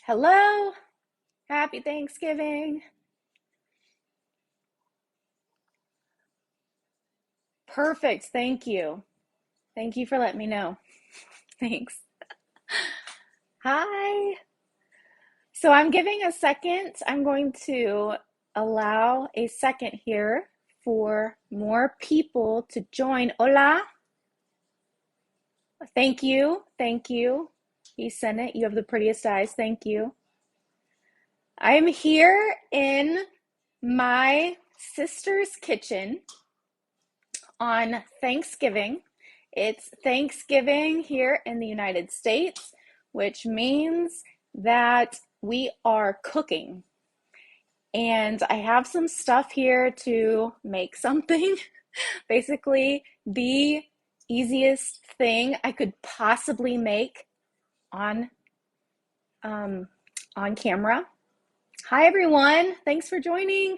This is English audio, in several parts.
Hello, happy Thanksgiving. Perfect, thank you. Thank you for letting me know. Thanks. Hi. So I'm giving a second. I'm going to allow a second here for more people to join. Hola. Thank you. Thank you. You sent it. You have the prettiest eyes. Thank you. I'm here in my sister's kitchen on Thanksgiving. It's Thanksgiving here in the United States, which means that we are cooking. And I have some stuff here to make something. Basically, the easiest thing I could possibly make on um, on camera. Hi everyone, thanks for joining.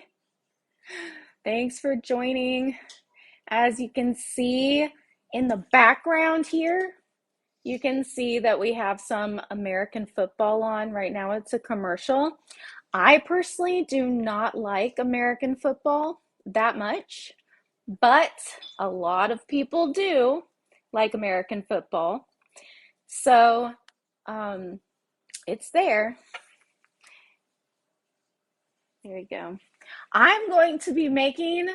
Thanks for joining. As you can see in the background here, you can see that we have some American football on. Right now it's a commercial. I personally do not like American football that much, but a lot of people do like American football. So it's there. There you go. I'm going to be making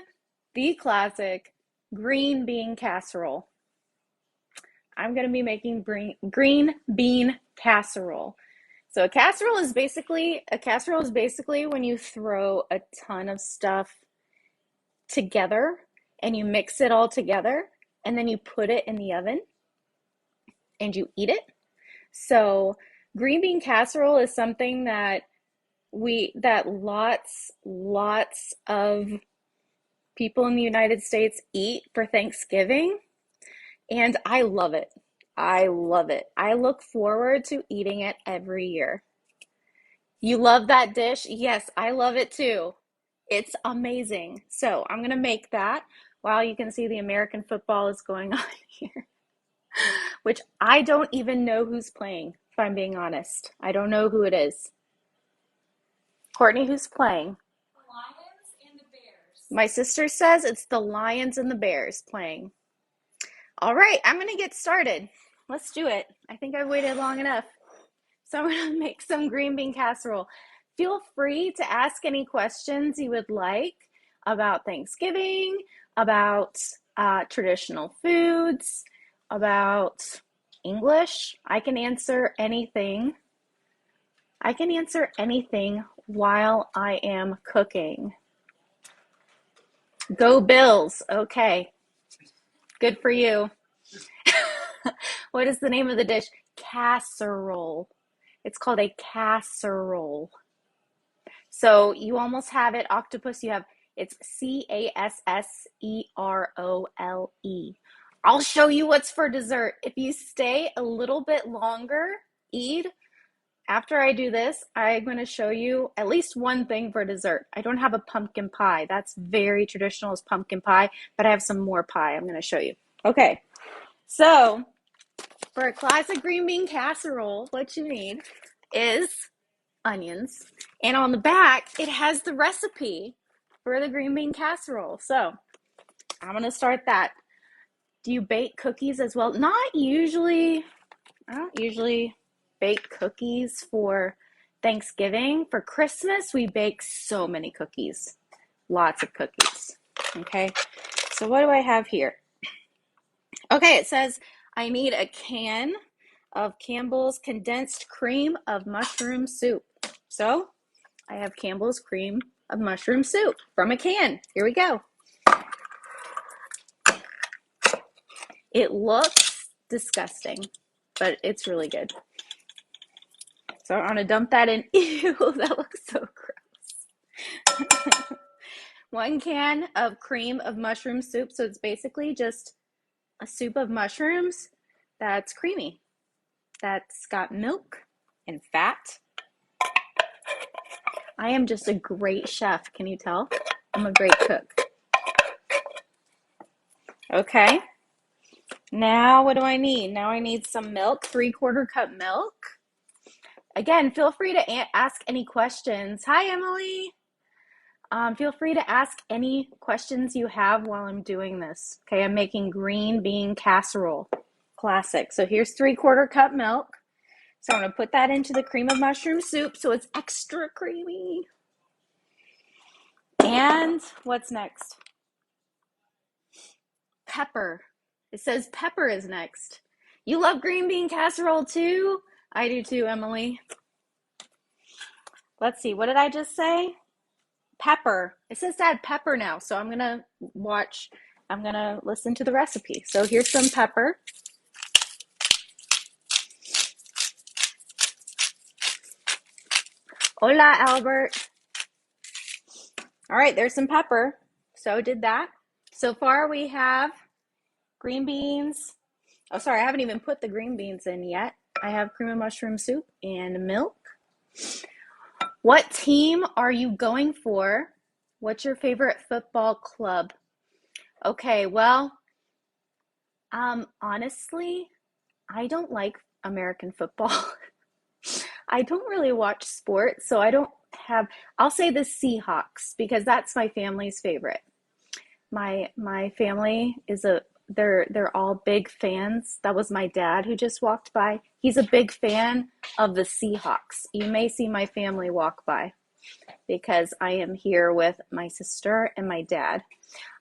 the classic green bean casserole. I'm going to be making green bean casserole. So a casserole is basically when you throw a ton of stuff together and you mix it all together and then you put it in the oven and you eat it. So green bean casserole is something that lots of people in the United States eat for Thanksgiving. And I love it. I love it. I look forward to eating it every year. You love that dish? Yes, I love it too. It's amazing. So I'm going to make that while you can see the American football is going on here, which I don't even know who's playing, if I'm being honest. I don't know who it is. Courtney, who's playing? The Lions and the Bears. My sister says it's the Lions and the Bears playing. All right, I'm going to get started. Let's do it. I think I've waited long enough. So I'm going to make some green bean casserole. Feel free to ask any questions you would like about Thanksgiving, about traditional foods, about English. I can answer anything. I can answer anything while I am cooking. Go Bills. Okay. Good for you. What is the name of the dish? Casserole. It's called a casserole. So you almost have it. Octopus, it's Casserole. I'll show you what's for dessert. If you stay a little bit longer, Eid, after I do this, I'm going to show you at least one thing for dessert. I don't have a pumpkin pie. That's very traditional as pumpkin pie, but I have some more pie I'm going to show you. Okay, so for a classic green bean casserole, what you need is onions. And on the back, it has the recipe for the green bean casserole. So I'm going to start that. Do you bake cookies as well? Not usually. I don't usually bake cookies for Thanksgiving. For Christmas, we bake so many cookies. Lots of cookies. Okay, so what do I have here? Okay, it says I need a can of Campbell's condensed cream of mushroom soup. So I have Campbell's cream of mushroom soup from a can. Here we go. It looks disgusting, but it's really good. So I'm gonna dump that in. Ew, that looks so gross. 1 can of cream of mushroom soup. So it's basically just a soup of mushrooms that's creamy, that's got milk and fat. I am just a great chef. Can you tell? I'm a great cook. Okay. Now what do I need? Now I need some milk, 3/4 cup milk. Again, feel free to ask any questions. Hi, Emily. Feel free to ask any questions you have while I'm doing this. Okay, I'm making green bean casserole. Classic. So here's 3/4 cup milk. So I'm going to put that into the cream of mushroom soup so it's extra creamy. And what's next? Pepper. It says pepper is next. You love green bean casserole too? I do too, Emily. Let's see, what did I just say? Pepper. It says to add pepper now, so I'm gonna listen to the recipe. So here's some pepper. Hola, Albert. All right, there's some pepper. So did that. So far we have green beans. Oh, sorry, I haven't even put the green beans in yet. I have cream of mushroom soup and milk. What team are you going for? What's your favorite football club? Okay, well, honestly, I don't like American football. I don't really watch sports, so I don't have, I'll say the Seahawks because that's my family's favorite. My family is they're all big fans. That was my dad who just walked by. He's a big fan of the Seahawks. You may see my family walk by because I am here with my sister and my dad.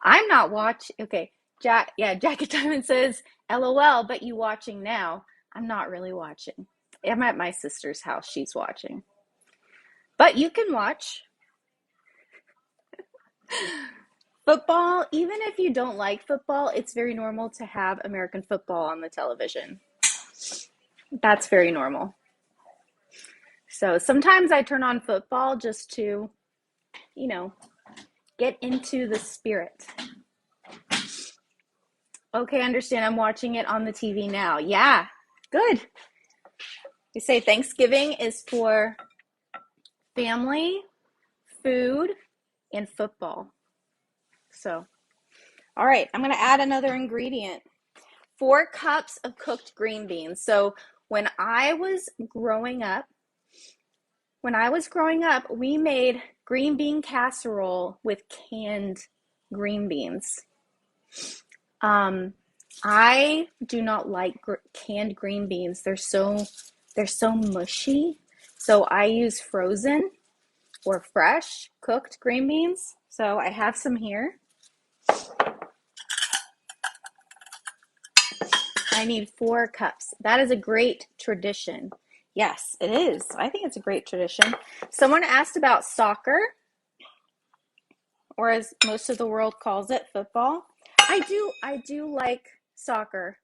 I'm not watching. Okay, Jacket Diamond says, LOL, but you watching now. I'm not really watching. I'm at my sister's house. She's watching. But you can watch football. Even if you don't like football, it's very normal to have American football on the television. That's very normal. So sometimes I turn on football just to, get into the spirit. Okay, understand. I'm watching it on the TV now. Yeah, good. You say Thanksgiving is for family, food, and football. So, all right, I'm going to add another ingredient. 4 cups of cooked green beans. So when I was growing up, we made green bean casserole with canned green beans. I do not like canned green beans. They're so mushy. So I use frozen or fresh cooked green beans. So I have some here. I need 4 cups. That is a great tradition. Yes, it is. I think it's a great tradition. Someone asked about soccer, or as most of the world calls it, football. I do like soccer.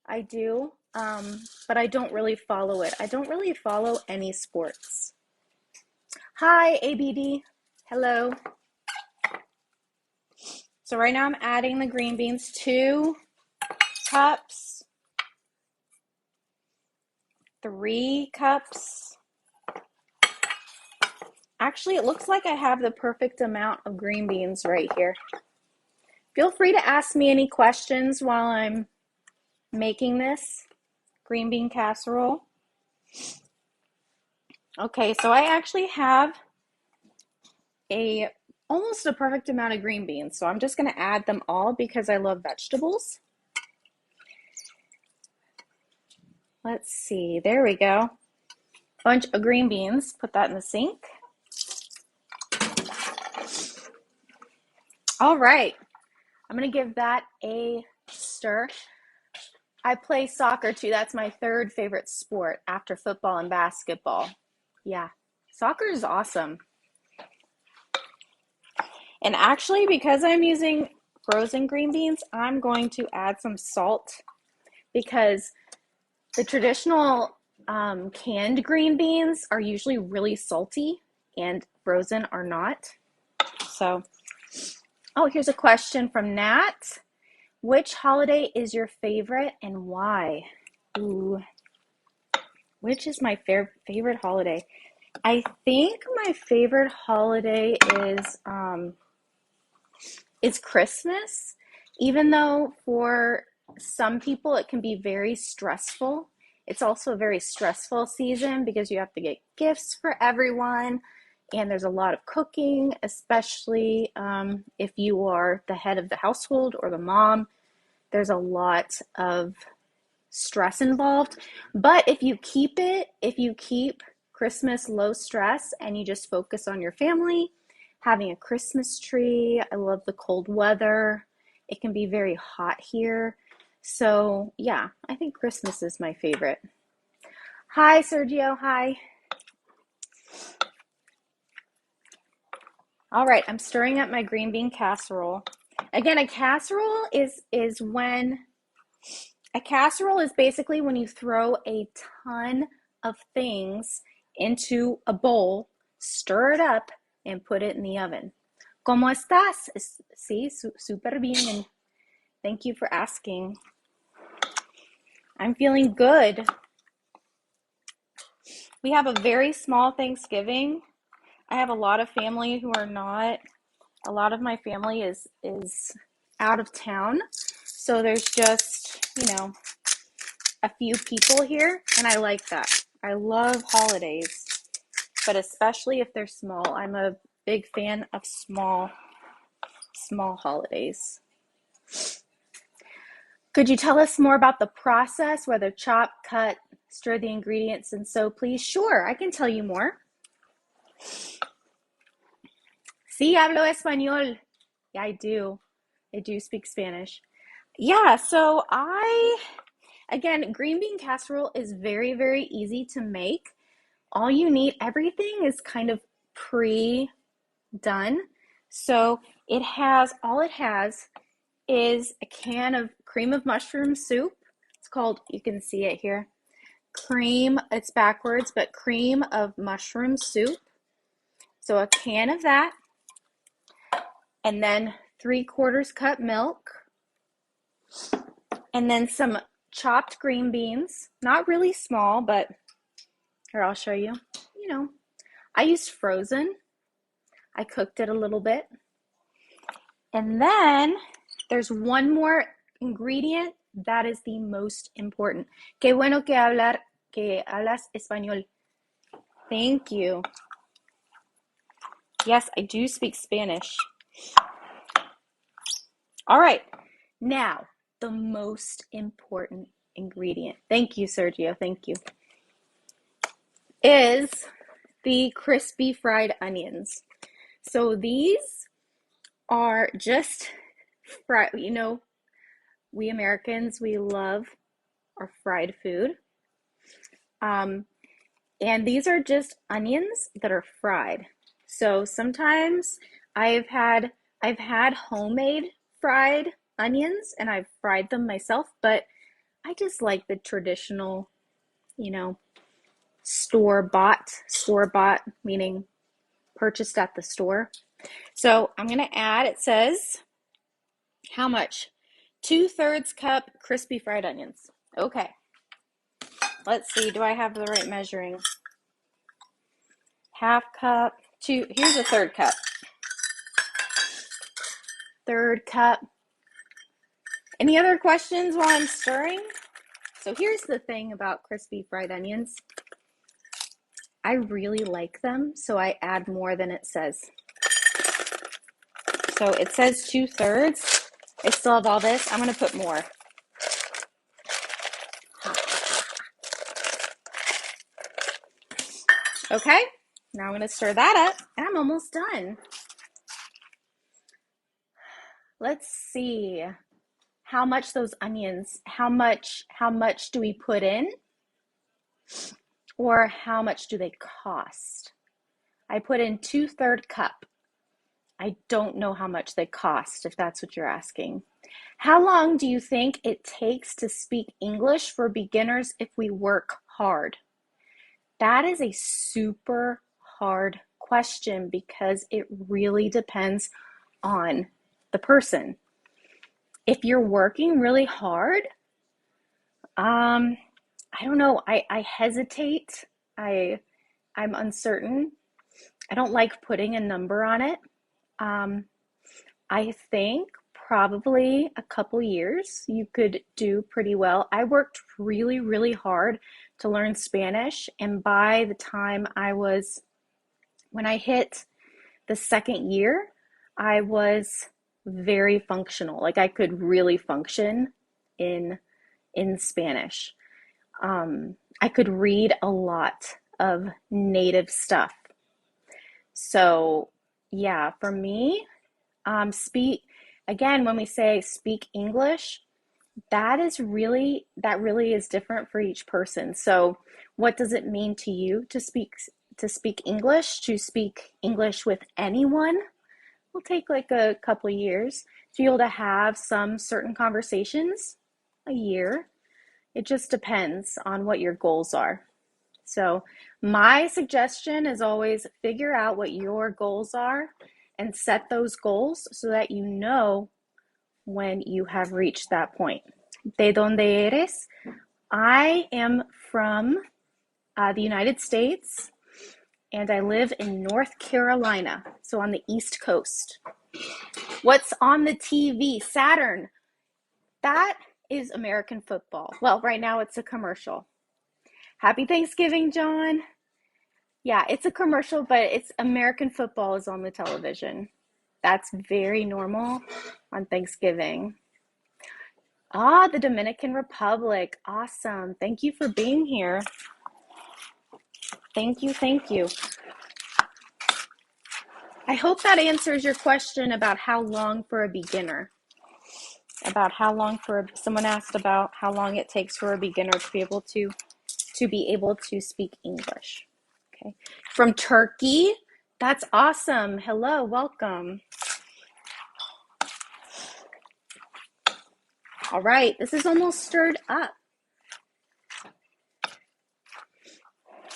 I do, but I don't really follow it. I don't really follow any sports. Hi, ABD. Hello. So right now I'm adding the green beans, 2 cups, 3 cups. Actually, it looks like I have the perfect amount of green beans right here. Feel free to ask me any questions while I'm making this green bean casserole. Okay, so I actually have almost a perfect amount of green beans. So I'm just going to add them all because I love vegetables. Let's see, there we go. Bunch of green beans, put that in the sink. All right, I'm going to give that a stir. I play soccer too. That's my 3rd favorite sport after football and basketball. Yeah, soccer is awesome. And actually, because I'm using frozen green beans, I'm going to add some salt because the traditional canned green beans are usually really salty and frozen are not. So, oh, here's a question from Nat. Which holiday is your favorite and why? Ooh, which is my favorite holiday? I think my favorite holiday is Christmas, even though for some people it can be very stressful It's also a very stressful season because you have to get gifts for everyone, and there's a lot of cooking, especially if you are the head of the household or the mom. There's a lot of stress involved. But if you keep Christmas low stress and you just focus on your family, having a Christmas tree. I love the cold weather. It can be very hot here. So yeah, I think Christmas is my favorite. Hi, Sergio. Hi. All right, I'm stirring up my green bean casserole. Again, a casserole is basically when you throw a ton of things into a bowl, stir it up, and put it in the oven. ¿Cómo estás? Sí, súper bien. Thank you for asking. I'm feeling good. We have a very small Thanksgiving. I have a lot of family who are not, a lot of my family is out of town. So there's just, a few people here, and I like that. I love holidays, but especially if they're small. I'm a big fan of small holidays. Could you tell us more about the process, whether chop, cut, stir the ingredients, and so please? Sure, I can tell you more. Sí, hablo español. Yeah, I do. I do speak Spanish. Yeah, so again, green bean casserole is very, very easy to make. All you need, everything is kind of pre-done. So all it has is a can of cream of mushroom soup. It's called, you can see it here, cream, it's backwards, but cream of mushroom soup. So a can of that, and then 3/4 cup milk, and then some chopped green beans, not really small, but here, I'll show you. I used frozen. I cooked it a little bit. And then there's one more ingredient that is the most important. Qué bueno que hablas español. Thank you. Yes, I do speak Spanish. All right, now the most important ingredient. Thank you, Sergio. Thank you. Is the crispy fried onions. So these are just fried. We Americans, we love our fried food. And these are just onions that are fried. So sometimes I've had homemade fried onions and I've fried them myself, but I just like the traditional, store-bought, meaning purchased at the store. So I'm going to add, it says, how much? 2/3 cup crispy fried onions. Okay. Let's see, do I have the right measuring? 1/2 cup, here's a 1/3 cup. 1/3 cup. Any other questions while I'm stirring? So here's the thing about crispy fried onions. I really like them, so I add more than it says. So it says 2/3. I still have all this. I'm going to put more. Okay, now I'm going to stir that up, and I'm almost done. Let's see how much those onions, how much do we put in, or how much do they cost? I put in 2/3 cup. I don't know how much they cost, if that's what you're asking. How long do you think it takes to speak English for beginners if we work hard? That is a super hard question because it really depends on the person. If you're working really hard, I don't know. I hesitate. I'm uncertain. I don't like putting a number on it. I think probably a couple years. You could do pretty well. I worked really, really hard to learn Spanish, and by the time when I hit the second year, I was very functional. Like I could really function in Spanish. I could read a lot of native stuff. So yeah, for me, speak again, when we say speak English, that really is different for each person. So what does it mean to you to speak English, to speak English with anyone? Will take like a couple of years to be able to have some certain conversations, a year. It just depends on what your goals are. So my suggestion is always figure out what your goals are and set those goals so that you know when you have reached that point. ¿De dónde eres? I am from the United States, and I live in North Carolina, so on the East Coast. What's on the TV? Saturn. That is American football. Well, right now it's a commercial. Happy Thanksgiving, John. Yeah, it's a commercial, but it's American football is on the television. That's very normal on Thanksgiving. Ah, the Dominican Republic. Awesome. Thank you for being here. Thank you, thank you. I hope that answers your question about how long for a beginner. Someone asked about how long it takes for a beginner to be able to speak English. Okay. From Turkey. That's awesome. Hello, welcome. All right, this is almost stirred up.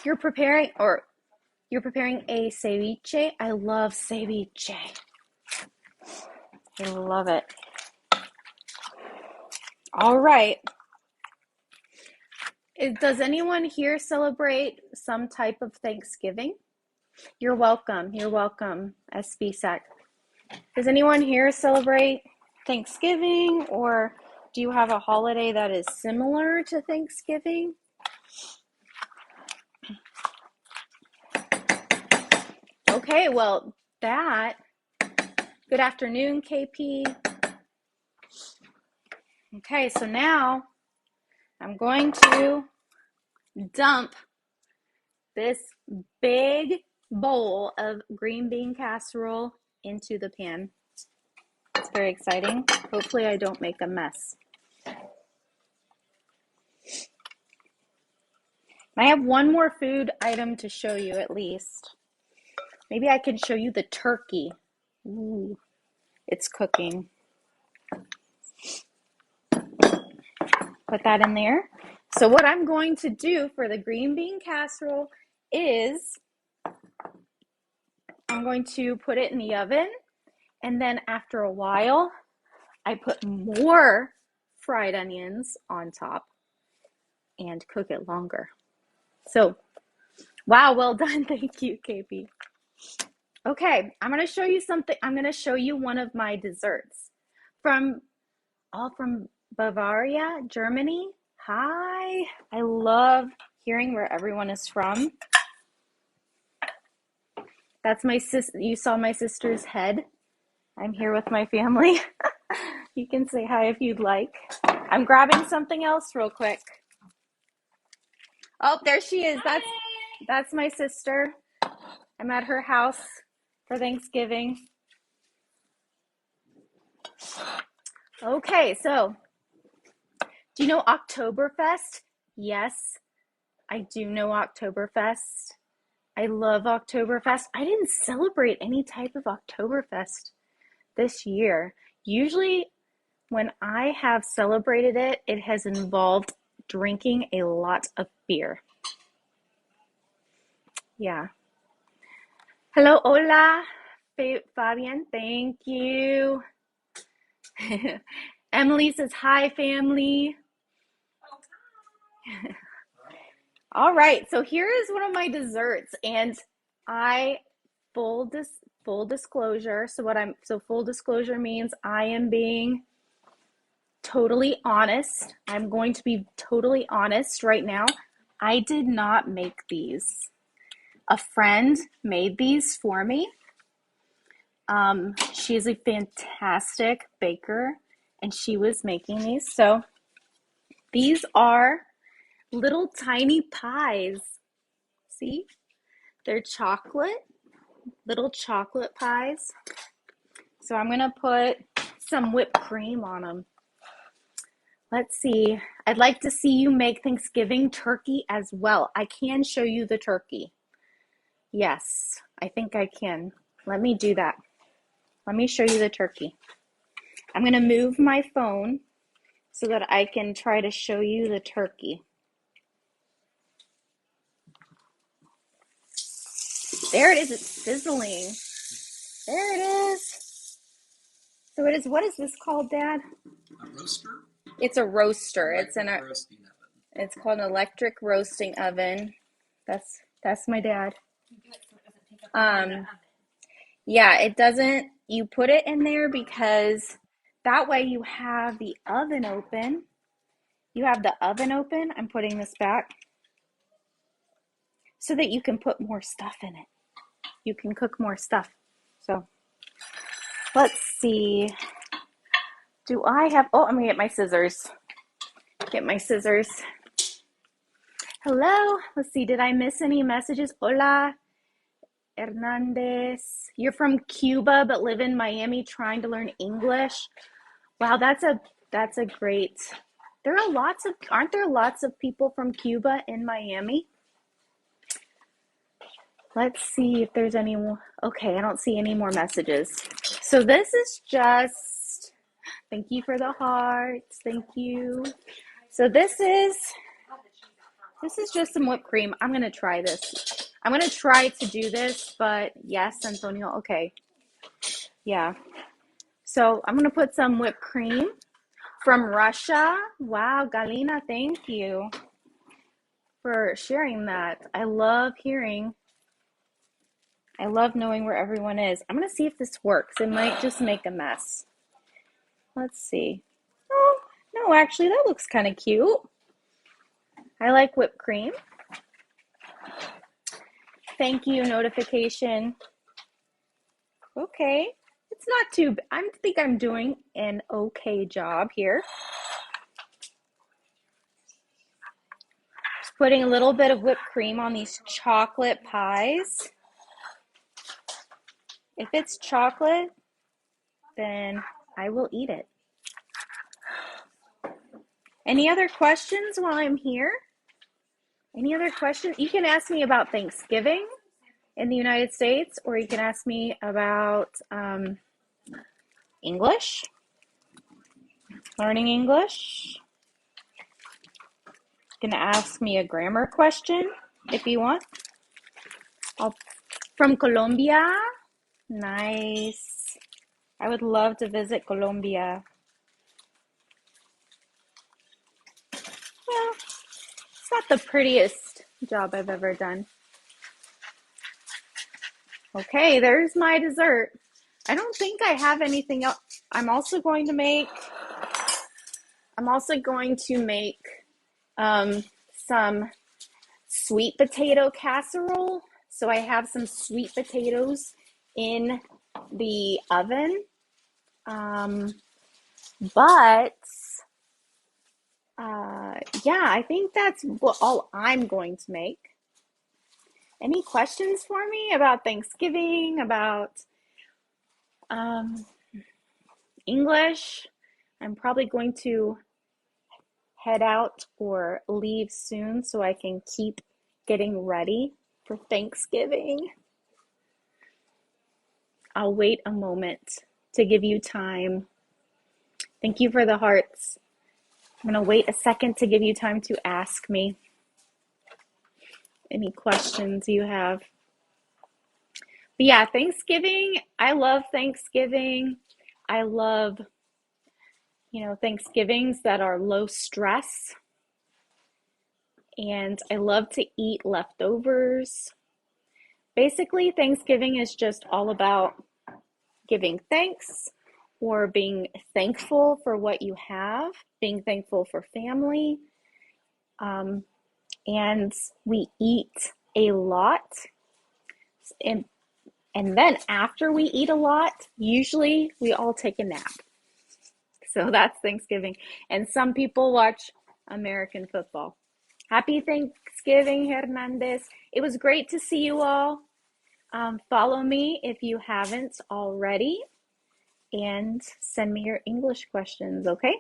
You're preparing a ceviche. I love ceviche. I love it. All right. Does anyone here celebrate some type of Thanksgiving? You're welcome. You're welcome, SBSAC. Does anyone here celebrate Thanksgiving, or do you have a holiday that is similar to Thanksgiving? Okay, well, good afternoon, KP. Okay, so now I'm going to dump this big bowl of green bean casserole into the pan. It's very exciting. Hopefully I don't make a mess. I have one more food item to show you at least. Maybe I can show you the turkey. Ooh, it's cooking. Put that in there. So what I'm going to do for the green bean casserole is I'm going to put it in the oven, and then after a while, I put more fried onions on top and cook it longer. So, wow, well done. Thank you, KP. Okay, I'm going to show you something. I'm going to show you one of my desserts from Bavaria, Germany. Hi, I love hearing where everyone is from. That's my you saw my sister's head. I'm here with my family. You can say hi if you'd like. I'm grabbing something else real quick. Oh, there she is. That's my sister. I'm at her house for Thanksgiving. Okay, so do you know Oktoberfest? Yes, I do know Oktoberfest. I love Oktoberfest. I didn't celebrate any type of Oktoberfest this year. Usually when I have celebrated it, it has involved drinking a lot of beer. Yeah. Hello, hola, Fabian. Thank you. Emily says, hi, family. All right, so here is one of my desserts, and full full disclosure. So full disclosure means I am being totally honest. I'm going to be totally honest right now. I did not make these. A friend made these for me. She is a fantastic baker, and she was making these. So these are little tiny pies. See? They're chocolate, little chocolate pies. So I'm going to put some whipped cream on them. Let's see. I'd like to see you make Thanksgiving turkey as well. I can show you the turkey. Yes, I think I can. Let me do that. Let me show you the turkey. I'm going to move my phone so that I can try to show you the turkey. There it is. It's sizzling. There it is. So it is. What is this called, Dad? A roaster? It's a roaster. Roasting oven. It's called an electric roasting oven. That's my dad. Yeah, it doesn't. You put it in there because that way you have the oven open. You have the oven open. I'm putting this back so that you can put more stuff in it. You can cook more stuff. So let's see. Do I have, oh, I'm gonna get my scissors. Hello. Let's see. Did I miss any messages? Hola, Hernandez. You're from Cuba but live in Miami trying to learn English. Wow, that's a great. Aren't there lots of people from Cuba in Miami? Let's see if there's any more. Okay, I don't see any more messages. So this is just, thank you for the hearts. Thank you. So this is just some whipped cream. I'm going to try this. I'm going to try to do this, but yes, Antonio, okay. Yeah. So I'm going to put some whipped cream from Russia. Wow, Galina, thank you for sharing that. I love knowing where everyone is. I'm going to see if this works. It might just make a mess. Let's see. Oh, no, actually, that looks kind of cute. I like whipped cream. Thank you, notification. Okay. It's not too, I think I'm doing an okay job here. Just putting a little bit of whipped cream on these chocolate pies. If it's chocolate, then I will eat it. Any other questions while I'm here? Any other questions? You can ask me about Thanksgiving in the United States, or you can ask me about English, learning English. You can ask me a grammar question if you want. From Colombia? Nice. I would love to visit Colombia. Well, it's not the prettiest job I've ever done. Okay, there's my dessert. I don't think I have anything else. I'm also going to make some sweet potato casserole. So I have some sweet potatoes in the oven. Yeah, I think that's all I'm going to make. Any questions for me about Thanksgiving, about English? I'm probably going to head out or leave soon so I can keep getting ready for Thanksgiving. I'll wait a moment to give you time. Thank you for the hearts. I'm going to wait a second to give you time to ask me any questions you have. But yeah, Thanksgiving, I love Thanksgiving. I love, Thanksgivings that are low stress. And I love to eat leftovers. Basically, Thanksgiving is just all about giving thanks or being thankful for what you have, being thankful for family. Um, and we eat a lot. And, and then after we eat a lot, usually we all take a nap. So that's Thanksgiving. And some people watch American football. Happy Thanksgiving, Hernandez. It was great to see you all. Follow me if you haven't already, and send me your English questions, okay?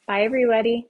Bye, everybody.